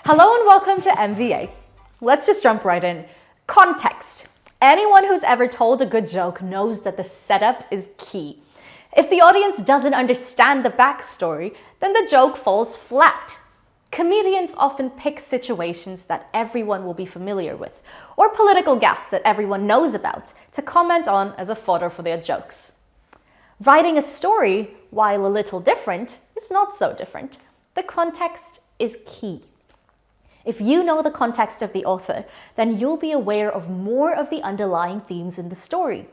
Hello and welcome to MVA. Let's just jump right in. Context. Anyone who's ever told a good joke knows that the setup is key. If the audience doesn't understand the backstory, then the joke falls flat. Comedians often pick situations that everyone will be familiar with, or political gaffes that everyone knows about, to comment on as a fodder for their jokes. Writing a story, while a little different, is not so different. The context is key. If you know the context of the author, then you'll be aware of more of the underlying themes in the story.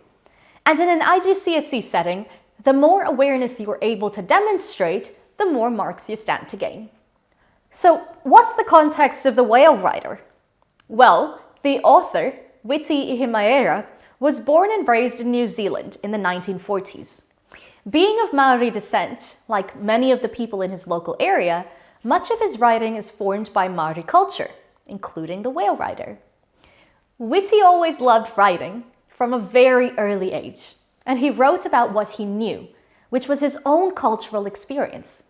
And in an GCSE setting, the more awareness you're able to demonstrate, the more marks you stand to gain. So, what's the context of The Whale Rider? Well, the author, Witi Ihimaera, was born and raised in New Zealand in the 1940s. Being of Maori descent, like many of the people in his local area, much of his writing is formed by Maori culture, including The Whale Rider. Witi always loved writing from a very early age, and he wrote about what he knew, which was his own cultural experience.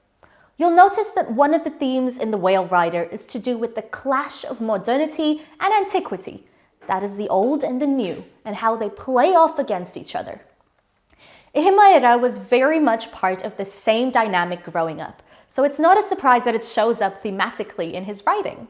You'll notice that one of the themes in The Whale Rider is to do with the clash of modernity and antiquity, that is the old and the new, and how they play off against each other. Ihimaera was very much part of the same dynamic growing up, so it's not a surprise that it shows up thematically in his writing.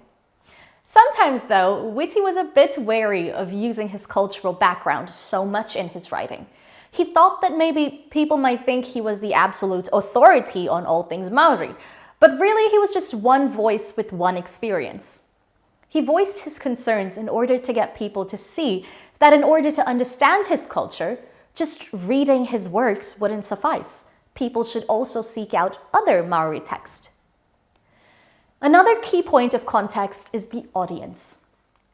Sometimes, though, Witi was a bit wary of using his cultural background so much in his writing. He thought that maybe people might think he was the absolute authority on all things Maori, but really he was just one voice with one experience. He voiced his concerns in order to get people to see that in order to understand his culture, just reading his works wouldn't suffice. People should also seek out other Maori text. Another key point of context is the audience.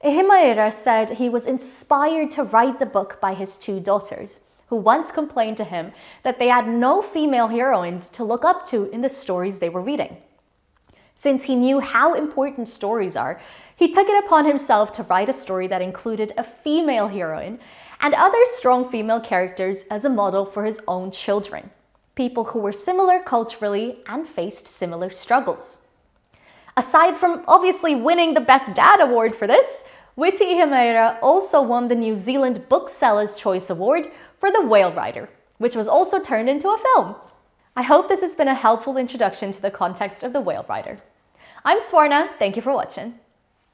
Ihimaera said he was inspired to write the book by his two daughters, who once complained to him that they had no female heroines to look up to in the stories they were reading. Since he knew how important stories are, he took it upon himself to write a story that included a female heroine and other strong female characters as a model for his own children, people who were similar culturally and faced similar struggles. Aside from obviously winning the Best Dad award for this, Witi Ihimaera also won the New Zealand Booksellers' Choice Award for The Whale Rider, which was also turned into a film. I hope this has been a helpful introduction to the context of The Whale Rider. I'm Swarna, thank you for watching.